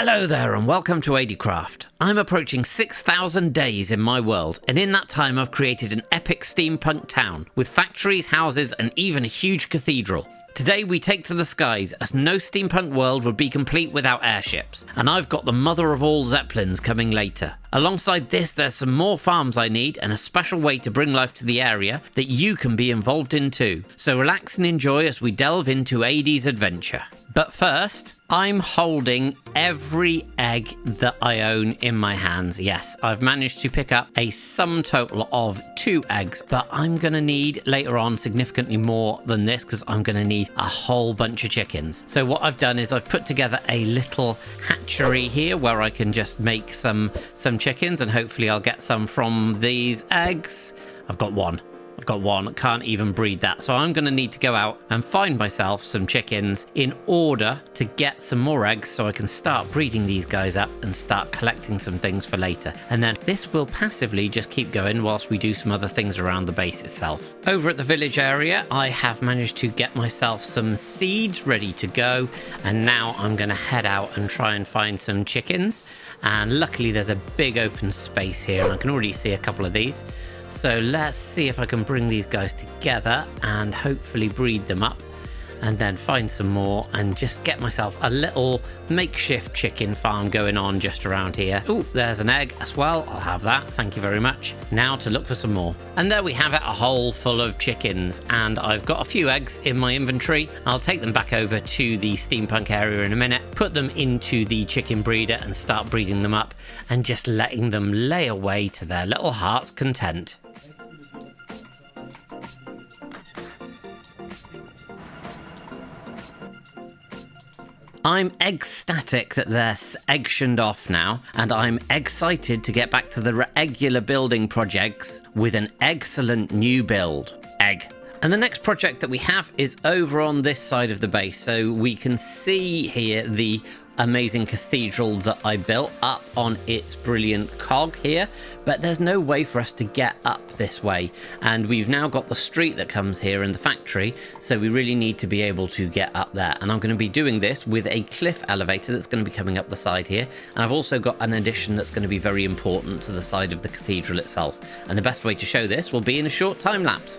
Hello there and welcome to ADcraft. I'm approaching 6,000 days in my world, and in that time I've created an epic steampunk town with factories, houses and even a huge cathedral. Today we take to the skies, as no steampunk world would be complete without airships, and I've got the mother of all zeppelins coming later. Alongside this, there's some more farms I need and a special way to bring life to the area that you can be involved in too. So relax and enjoy as we delve into AD's adventure. But first, I'm holding every egg that I own in my hands. Yes, I've managed to pick up a sum total of 2 eggs, but I'm going to need later on significantly more than this because I'm going to need a whole bunch of chickens. So what I've done is I've put together a little hatchery here where I can just make some chickens, and hopefully I'll get some from these eggs. I've got one, can't even breed that. So I'm going to need to go out and find myself some chickens in order to get some more eggs so I can start breeding these guys up and start collecting some things for later. And then this will passively just keep going whilst we do some other things around the base itself. Over at the village area, I have managed to get myself some seeds ready to go. And now I'm going to head out and try and find some chickens. And luckily there's a big open space here and I can already see a couple of these. So let's see if I can bring these guys together and hopefully breed them up and then find some more and just get myself a little makeshift chicken farm going on just around here. Oh, there's an egg as well. I'll have that. Thank you very much. Now to look for some more. And there we have it, a hole full of chickens. And I've got a few eggs in my inventory. I'll take them back over to the steampunk area in a minute, put them into the chicken breeder and start breeding them up and just letting them lay away to their little heart's content. I'm ecstatic that they're egg-shined off now, and I'm excited to get back to the regular building projects with an excellent new build. Egg. And the next project that we have is over on this side of the base, so we can see here the amazing cathedral that I built up on its brilliant cog here, but there's no way for us to get up this way, and we've now got the street that comes here in the factory, so we really need to be able to get up there. And I'm going to be doing this with a cliff elevator that's going to be coming up the side here, and I've also got an addition that's going to be very important to the side of the cathedral itself, and the best way to show this will be in a short time lapse.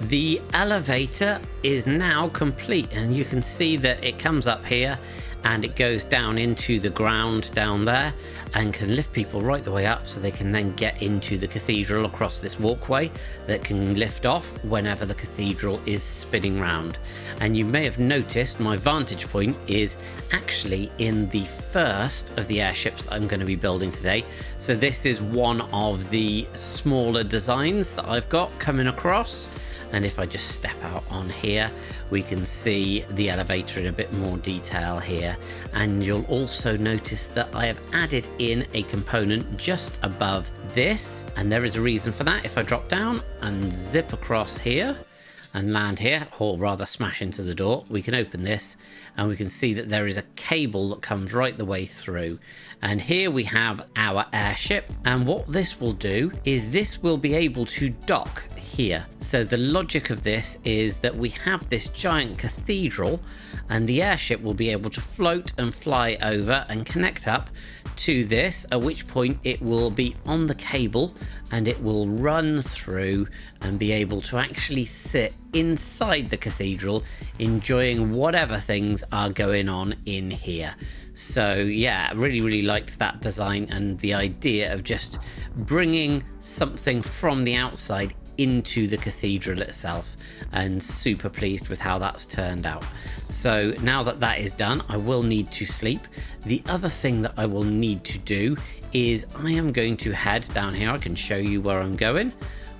The elevator is now complete, and you can see that it comes up here and it goes down into the ground down there and can lift people right the way up so they can then get into the cathedral across this walkway that can lift off whenever the cathedral is spinning round. And you may have noticed my vantage point is actually in the first of the airships that I'm going to be building today. So this is one of the smaller designs that I've got coming across. And if I just step out on here, we can see the elevator in a bit more detail here. And you'll also notice that I have added in a component just above this. And there is a reason for that. If I drop down and zip across here and land here, or rather smash into the door, we can open this and we can see that there is a cable that comes right the way through. And here we have our airship, and what this will do is this will be able to dock here. So the logic of this is that we have this giant cathedral and the airship will be able to float and fly over and connect up to this, at which point it will be on the cable and it will run through and be able to actually sit inside the cathedral enjoying whatever things are going on in here. So yeah, really liked that design and the idea of just bringing something from the outside into the cathedral itself, and super pleased with how that's turned out. So now that that is done, I will need to sleep. The other thing that I will need to do is I am going to head down here. I can show you where I'm going,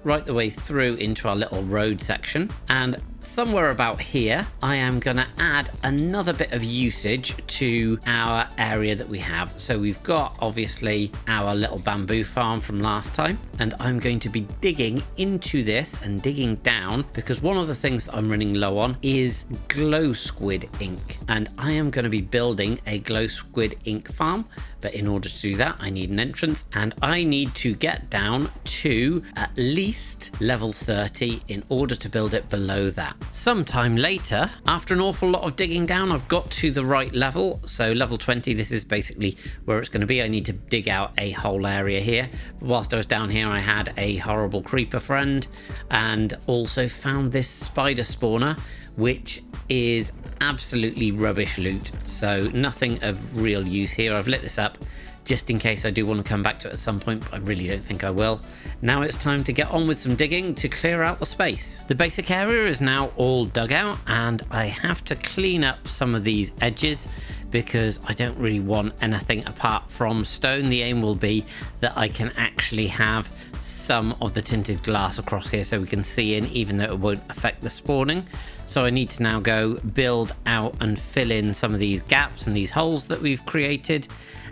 right the way through into our little road section, and somewhere about here, I am going to add another bit of usage to our area that we have. So we've got obviously our little bamboo farm from last time, and I'm going to be digging into this and digging down because one of the things that I'm running low on is glow squid ink, and I am going to be building a glow squid ink farm. But in order to do that, I need an entrance, and I need to get down to at least level 30 in order to build it below that. Sometime later, after an awful lot of digging down, I've got to the right level. So level 20, this is basically where it's going to be. I need to dig out a whole area here. Whilst I was down here, I had a horrible creeper friend and also found this spider spawner, which is absolutely rubbish loot. So nothing of real use here. I've lit this up just in case I do want to come back to it at some point, but I really don't think I will. Now it's time to get on with some digging to clear out the space. The basic area is now all dug out, and I have to clean up some of these edges because I don't really want anything apart from stone. The aim will be that I can actually have some of the tinted glass across here so we can see in, even though it won't affect the spawning. So I need to now go build out and fill in some of these gaps and these holes that we've created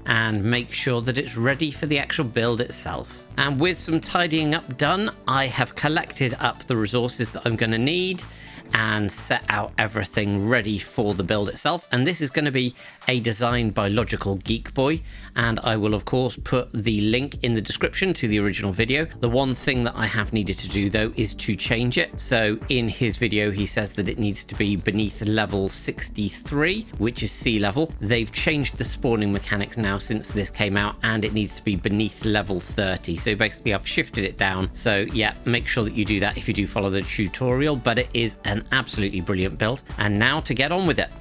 and make sure that it's ready for the actual build itself. And with some tidying up done, I have collected up the resources that I'm going to need and set out everything ready for the build itself. And this is going to be a design by Logical Geek Boy, and I will of course put the link in the description to the original video. The one thing that I have needed to do though is to change it. So in his video he says that it needs to be beneath level 63, which is sea level. They've changed the spawning mechanics now since this came out, and it needs to be beneath level 30. So basically I've shifted it down. So yeah, make sure that you do that if you do follow the tutorial, but it is an absolutely brilliant build. And now to get on with it.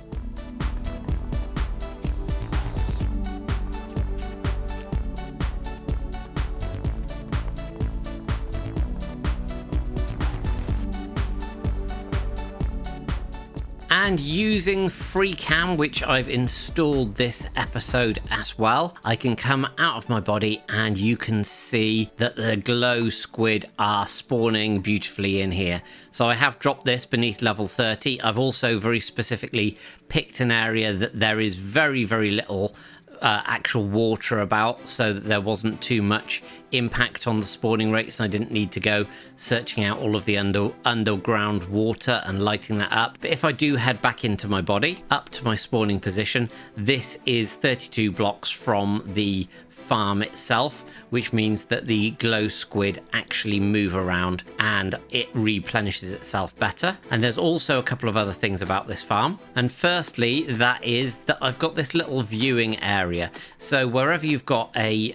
And using FreeCam, which I've installed this episode as well, I can come out of my body and you can see that the glow squid are spawning beautifully in here. So I have dropped this beneath level 30. I've also very specifically picked an area that there is very, very little actual water about, so that there wasn't too much impact on the spawning rates, and I didn't need to go searching out all of the underground water and lighting that up. But if I do head back into my body up to my spawning position, this is 32 blocks from the farm itself, which means that the glow squid actually move around and it replenishes itself better. And there's also a couple of other things about this farm, and firstly that is that I've got this little viewing area. So wherever you've got a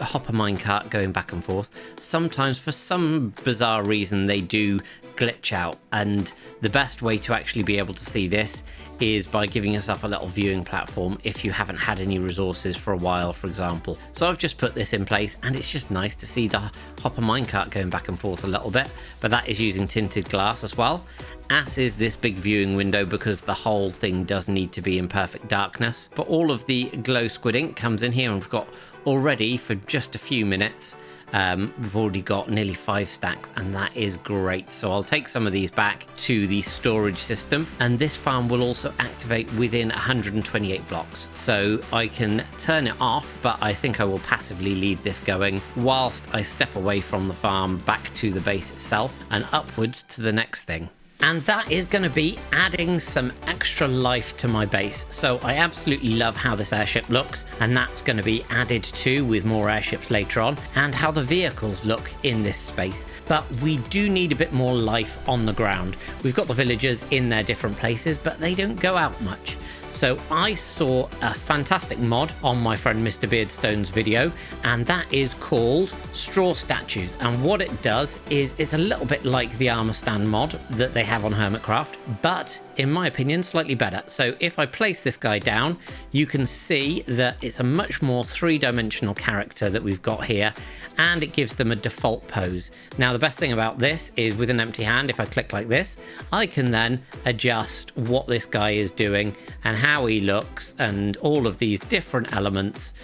hopper minecart going back and forth, sometimes for some bizarre reason they do glitch out, and the best way to actually be able to see this is by giving yourself a little viewing platform if you haven't had any resources for a while, for example. So I've just put this in place, and it's just nice to see the hopper minecart going back and forth a little bit, but that is using tinted glass as well, as is this big viewing window, because the whole thing does need to be in perfect darkness. But all of the glow squid ink comes in here, and we've got already for just a few minutes we've already got nearly 5 stacks, and that is great. So I'll take some of these back to the storage system, and this farm will also activate within 128 blocks. So I can turn it off, but I think I will passively leave this going whilst I step away from the farm back to the base itself and upwards to the next thing. And that is going to be adding some extra life to my base. So I absolutely love how this airship looks, and that's going to be added to with more airships later on, and how the vehicles look in this space. But we do need a bit more life on the ground. We've got the villagers in their different places, but they don't go out much. So I saw a fantastic mod on my friend Mr. Beardstone's video, and that is called Straw Statues. And what it does is it's a little bit like the armor stand mod that they have on Hermitcraft, but in my opinion slightly better. So if I place this guy down, you can see that it's a much more three-dimensional character that we've got here, and it gives them a default pose. Now the best thing about this is with an empty hand, if I click like this, I can then adjust what this guy is doing and and how he looks and all of these different elements.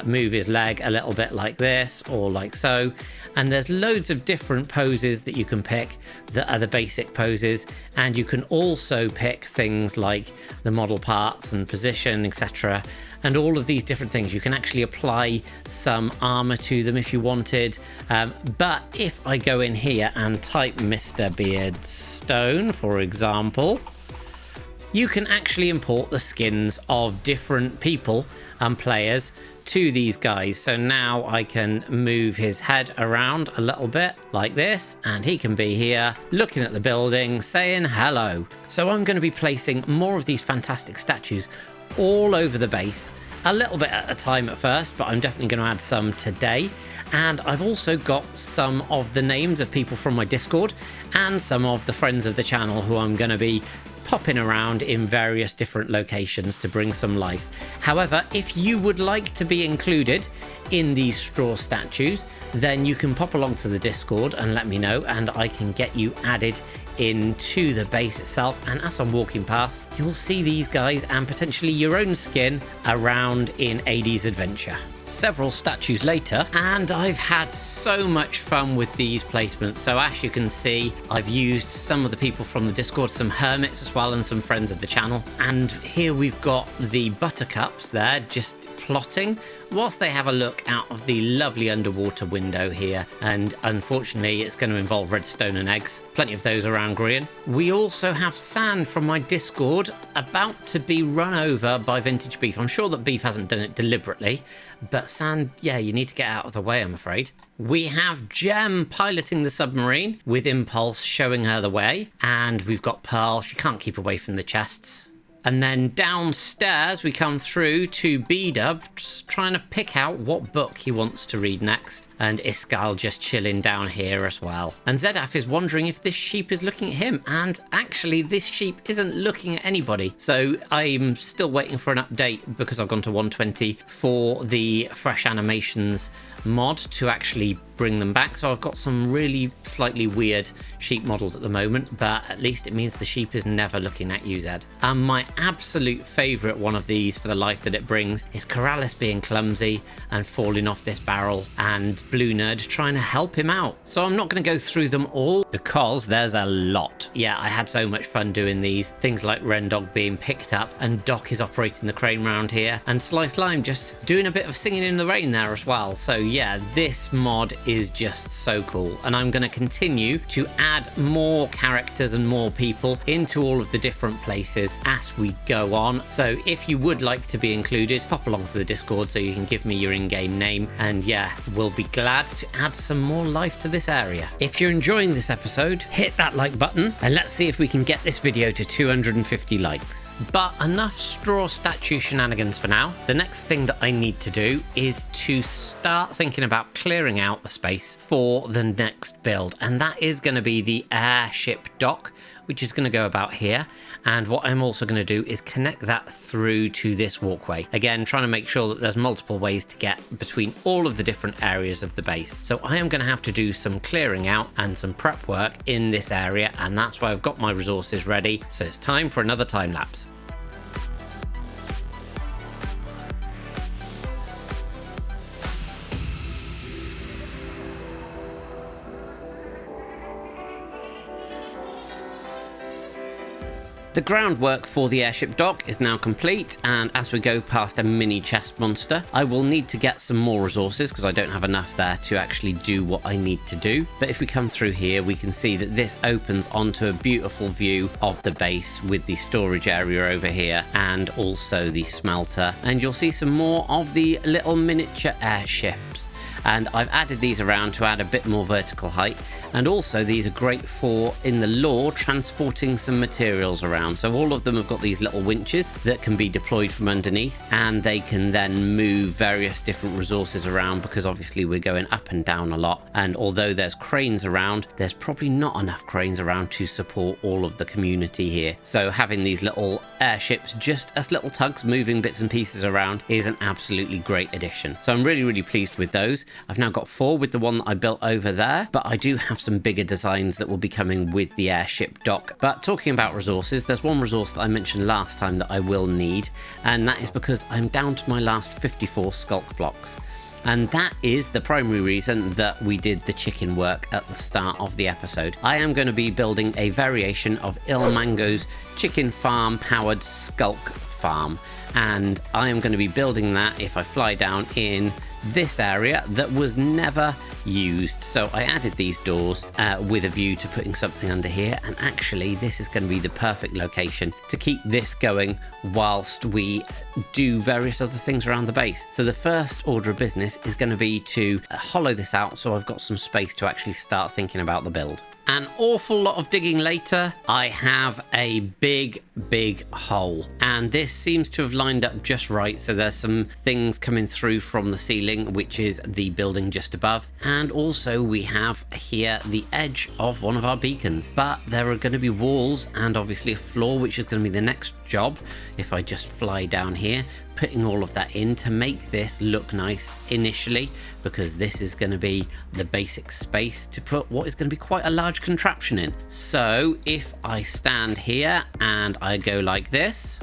Move his leg a little bit like this or like so, and there's loads of different poses that you can pick that are the basic poses, and you can also pick things like the model parts and position, etc., and all of these different things. You can actually apply some armor to them if you wanted, but if I go in here and type Mr. Beardstone, for example, you can actually import the skins of different people and players to these guys. So now I can move his head around a little bit like this, and he can be here looking at the building saying hello. So I'm going to be placing more of these fantastic statues all over the base, a little bit at a time at first, but I'm definitely going to add some today. And I've also got some of the names of people from my Discord and some of the friends of the channel who I'm going to be popping around in various different locations to bring some life. However, if you would like to be included in these straw statues, then you can pop along to the Discord and let me know, and I can get you added into the base itself. And as I'm walking past, you'll see these guys and potentially your own skin around in AD's adventure. Several statues later, and I've had so much fun with these placements. So as you can see, I've used some of the people from the Discord, some hermits as well, and some friends of the channel. And here we've got the buttercups there just plotting whilst they have a look out of the lovely underwater window here. And unfortunately, it's going to involve redstone and eggs. Plenty of those around Grian. We also have Sand from my Discord about to be run over by Vintage Beef. I'm sure that Beef hasn't done it deliberately, but Sand, yeah, you need to get out of the way, I'm afraid. We have Gem piloting the submarine with Impulse showing her the way. And we've got Pearl. She can't keep away from the chests. And then downstairs we come through to B-Dub, just trying to pick out what book he wants to read next. And Iskal just chilling down here as well. And Zedaf is wondering if this sheep is looking at him. And actually this sheep isn't looking at anybody. So I'm still waiting for an update because I've gone to 120 for the fresh animations mod to actually bring them back. So I've got some really slightly weird sheep models at the moment, but at least it means the sheep is never looking at you, Zed. And my absolute favourite one of these for the life that it brings is Corrales being clumsy and falling off this barrel, and Blue Nerd trying to help him out. So I'm not going to go through them all because there's a lot. Yeah, I had so much fun doing these. Things like Rendog being picked up, and Doc is operating the crane round here, and Slice Lime just doing a bit of singing in the rain there as well. So yeah, this mod is just so cool, and I'm going to continue to add more characters and more people into all of the different places as we go on. So if you would like to be included, pop along to the Discord so you can give me your in-game name, and yeah, we'll be glad to add some more life to this area. If you're enjoying this episode, hit that like button and let's see if we can get this video to 250 likes. But enough straw statue shenanigans for now. The next thing that I need to do is to start thinking about clearing out the space for the next build, and that is going to be the Airship Dock, which is going to go about here. And what I'm also going to do is connect that through to this walkway. Again, trying to make sure that there's multiple ways to get between all of the different areas of the base. So I am going to have to do some clearing out and some prep work in this area, and that's why I've got my resources ready. So it's time for another time lapse. The groundwork for the airship dock is now complete, and as we go past a mini chest monster, I will need to get some more resources because I don't have enough there to actually do what I need to do. But if we come through here, we can see that this opens onto a beautiful view of the base with the storage area over here and also the smelter. And you'll see some more of the little miniature airships. And I've added these around to add a bit more vertical height. And also these are great for, in the lore, transporting some materials around. So all of them have got these little winches that can be deployed from underneath, and they can then move various different resources around because obviously we're going up and down a lot. And although there's cranes around, there's probably not enough cranes around to support all of the community here. So having these little airships just as little tugs moving bits and pieces around is an absolutely great addition. So I'm really, really pleased with those. I've now got 4 with the one that I built over there, but I do have some bigger designs that will be coming with the airship dock. But talking about resources, there's one resource that I mentioned last time that I will need, and that is because I'm down to my last 54 Skulk blocks. And that is the primary reason that we did the chicken work at the start of the episode. I am going to be building a variation of Ilmango's chicken farm powered Skulk farm. And I am going to be building that if I fly down in this area that was never used. So I added these doors with a view to putting something under here, and actually this is going to be the perfect location to keep this going whilst we do various other things around the base. So the first order of business is going to be to hollow this out so I've got some space to actually start thinking about the build. An awful lot of digging later, I have a big hole, and this seems to have lined up just right. So there's some things coming through from the ceiling, which is the building just above, and also we have here the edge of one of our beacons. But there are going to be walls and obviously a floor, which is going to be the next job. If I just fly down here, putting all of that in to make this look nice initially, because this is going to be the basic space to put what is going to be quite a large contraption in. So if I stand here and I go like this,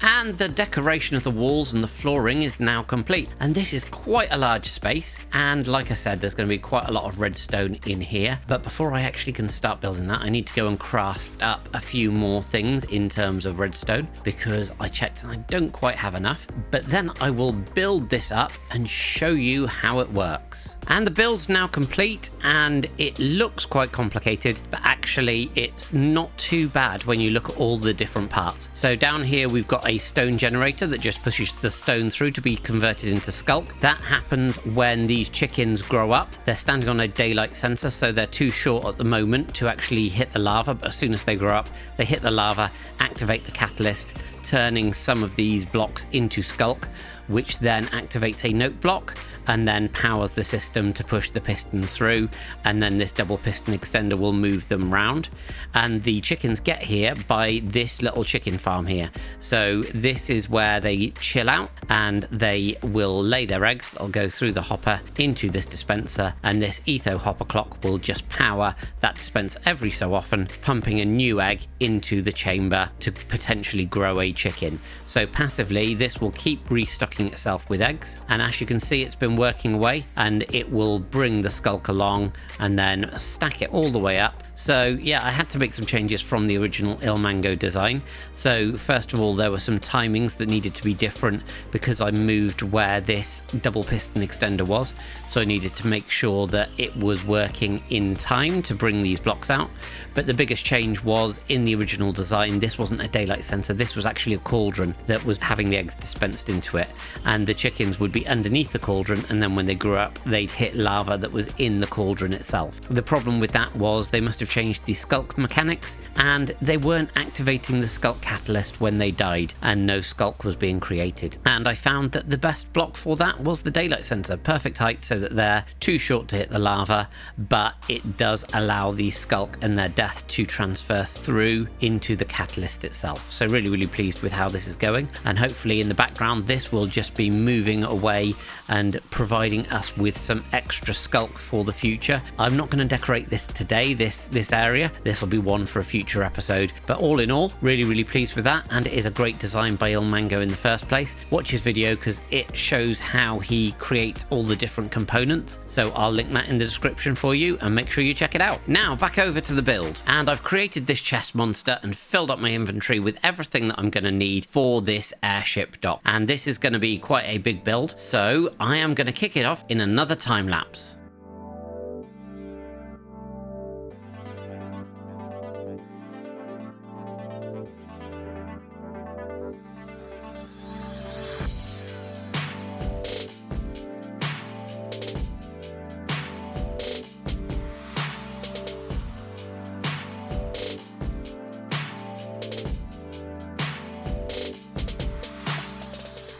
and the decoration of the walls and the flooring is now complete. And this is quite a large space, and like I said, there's going to be quite a lot of redstone in here. But before I actually can start building that, I need to go and craft up a few more things in terms of redstone, because I checked and I don't quite have enough. But then I will build this up and show you how it works. And the build's now complete, and it looks quite complicated, but actually it's not too bad when you look at all the different parts. So down here we've got a stone generator that just pushes the stone through to be converted into Skulk. That happens when these chickens grow up. They're standing on a daylight sensor, so they're too short at the moment to actually hit the lava, but as soon as they grow up, they hit the lava, activate the catalyst, turning some of these blocks into Skulk, which then activates a note block and then powers the system to push the piston through, and then this double piston extender will move them round. And the chickens get here by this little chicken farm here. So this is where they chill out, and they will lay their eggs. They'll go through the hopper into this dispenser, and this etho hopper clock will just power that dispenser every so often, pumping a new egg into the chamber to potentially grow a chicken. So passively this will keep restocking itself with eggs, and as you can see, it's been working away, and it will bring the Skulk along and then stack it all the way up. So yeah, I had to make some changes from the original Ilmango design. So first of all, there were some timings that needed to be different because I moved where this double piston extender was. So I needed to make sure that it was working in time to bring these blocks out. But the biggest change was in the original design, this wasn't a daylight sensor, this was actually a cauldron that was having the eggs dispensed into it. And the chickens would be underneath the cauldron, and then when they grew up, they'd hit lava that was in the cauldron itself. The problem with that was they must have changed the Skulk mechanics, and they weren't activating the Skulk catalyst when they died, and no Skulk was being created. And I found that the best block for that was the daylight sensor, perfect height so that they're too short to hit the lava, but it does allow the Skulk and their death to transfer through into the catalyst itself. So really pleased with how this is going, and hopefully in the background this will just be moving away and providing us with some extra Skulk for the future. I'm not going to decorate this today, this area. This will be one for a future episode, but all in all, really pleased with that, and it is a great design by Ilmango in the first place. Watch his video because it shows how he creates all the different components, so I'll link that in the description for you, and make sure you check it out. Now back over to the build, and I've created this chest monster and filled up my inventory with everything that I'm going to need for this airship dock, and this is going to be quite a big build, so I am going to kick it off in another time lapse.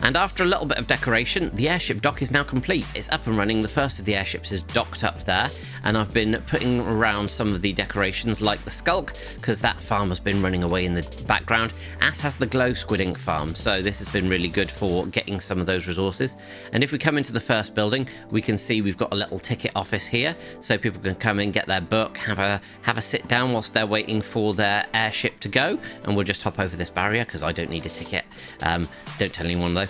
And after a little bit of decoration, the airship dock is now complete. It's up and running. The first of the airships is docked up there, and I've been putting around some of the decorations like the Skulk, because that farm has been running away in the background, as has the Glow Squid Ink farm. So this has been really good for getting some of those resources. And if we come into the first building, we can see we've got a little ticket office here, so people can come in, get their book, have a sit down whilst they're waiting for their airship to go. And we'll just hop over this barrier because I don't need a ticket. Don't tell anyone though.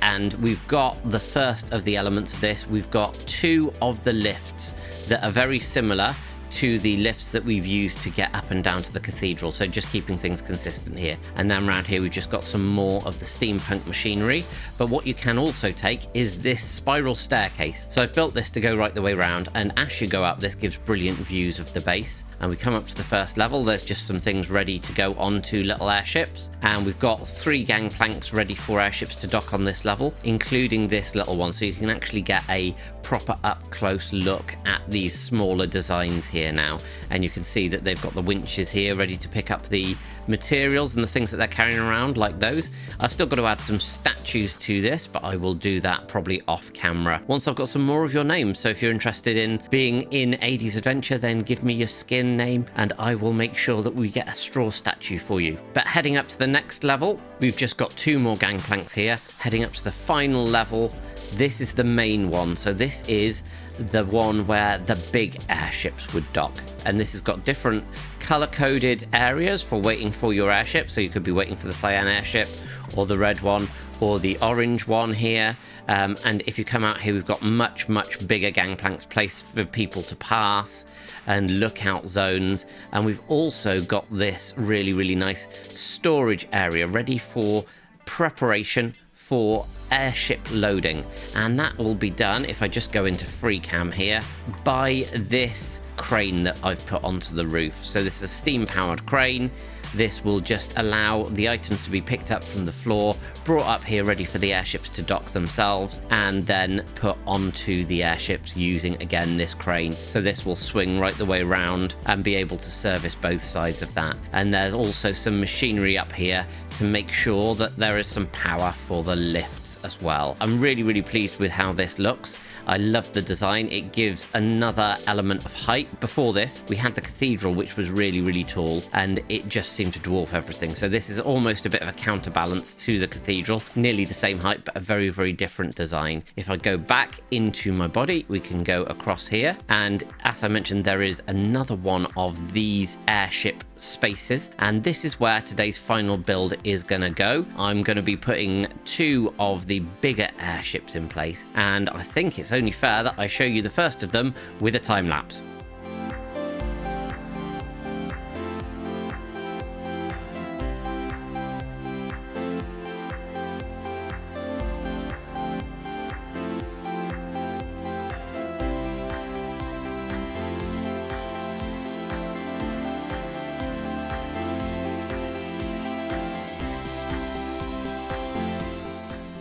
And we've got the first of the elements of this. We've got two of the lifts that are very similar to the lifts that we've used to get up and down to the cathedral, so just keeping things consistent here. And then around here we've just got some more of the steampunk machinery, but what you can also take is this spiral staircase. So I've built this to go right the way around, and as you go up, this gives brilliant views of the base. And we come up to the first level, there's just some things ready to go onto little airships, and we've got 3 gangplanks ready for airships to dock on this level, including this little one, so you can actually get a proper up close look at these smaller designs here now. And you can see that they've got the winches here ready to pick up the materials and the things that they're carrying around, like those. I've still got to add some statues to this, but I will do that probably off camera once I've got some more of your names. So if you're interested in being in Aidy's adventure, then give me your skin name and I will make sure that we get a straw statue for you. But heading up to the next level, we've just got 2 more gangplanks here. Heading up to the final level, this is the main one. So this is the one where the big airships would dock, and this has got different color-coded areas for waiting for your airship. So you could be waiting for the cyan airship, or the red one, or the orange one here. And if you come out here, we've got much bigger gangplanks placed for people to pass, and lookout zones. And we've also got this really nice storage area ready for preparation for airship loading, and that will be done, if I just go into free cam here, by this crane that I've put onto the roof. So this is a steam powered crane. This will just allow the items to be picked up from the floor, brought up here ready for the airships to dock themselves, and then put onto the airships using, again, this crane. So this will swing right the way around and be able to service both sides of that. And there's also some machinery up here to make sure that there is some power for the lifts as well. I'm really pleased with how this looks. I love the design. It gives another element of height. Before this, we had the cathedral, which was really tall, and it just seemed to dwarf everything. So this is almost a bit of a counterbalance to the cathedral, nearly the same height, but a very different design. If I go back into my body, we can go across here, and as I mentioned, there is another one of these airship spaces, and this is where today's final build is gonna go. I'm gonna be putting 2 of the bigger airships in place, and I think it's only fair that I show you the first of them with a time lapse.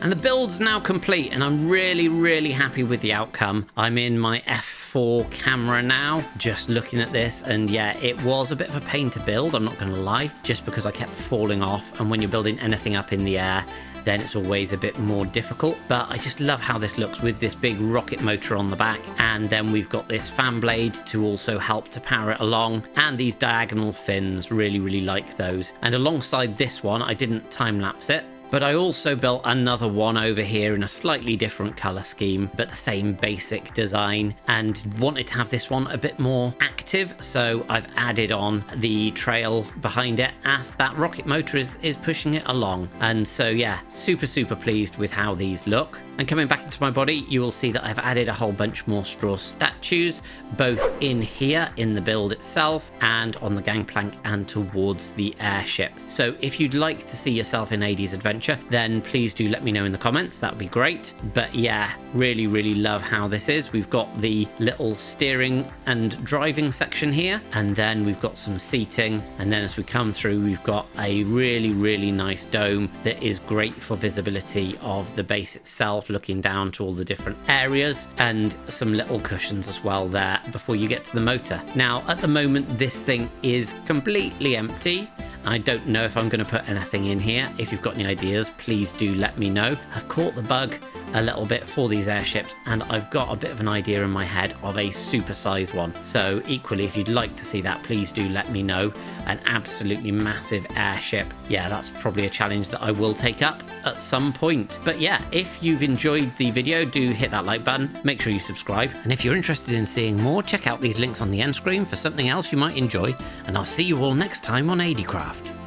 And the build's now complete, and I'm really happy with the outcome. I'm in my F4 camera now, just looking at this, and yeah, it was a bit of a pain to build, I'm not gonna lie, just because I kept falling off, and when you're building anything up in the air, then it's always a bit more difficult. But I just love how this looks with this big rocket motor on the back, and then we've got this fan blade to also help to power it along, and these diagonal fins, really like those. And alongside this one, I didn't time lapse it, but I also built another one over here in a slightly different color scheme, but the same basic design, and wanted to have this one a bit more active, so I've added on the trail behind it as that rocket motor is pushing it along. And so yeah, super pleased with how these look. And coming back into my body, you will see that I've added a whole bunch more straw statues, both in here in the build itself and on the gangplank and towards the airship. So if you'd like to see yourself in Aidy's adventure, then please do let me know in the comments. That would be great. But yeah, really love how this is. We've got the little steering and driving section here, and then we've got some seating, and then as we come through, we've got a really nice dome that is great for visibility of the base itself, looking down to all the different areas, and some little cushions as well there before you get to the motor. Now at the moment, this thing is completely empty. I don't know if I'm going to put anything in here. If you've got any ideas, please do let me know. I've caught the bug a little bit for these airships, and I've got a bit of an idea in my head of a super-sized one. So equally, if you'd like to see that, please do let me know. An absolutely massive airship. Yeah, that's probably a challenge that I will take up at some point. But yeah, if you've enjoyed the video, do hit that like button, make sure you subscribe. And if you're interested in seeing more, check out these links on the end screen for something else you might enjoy. And I'll see you all next time on ADcraft.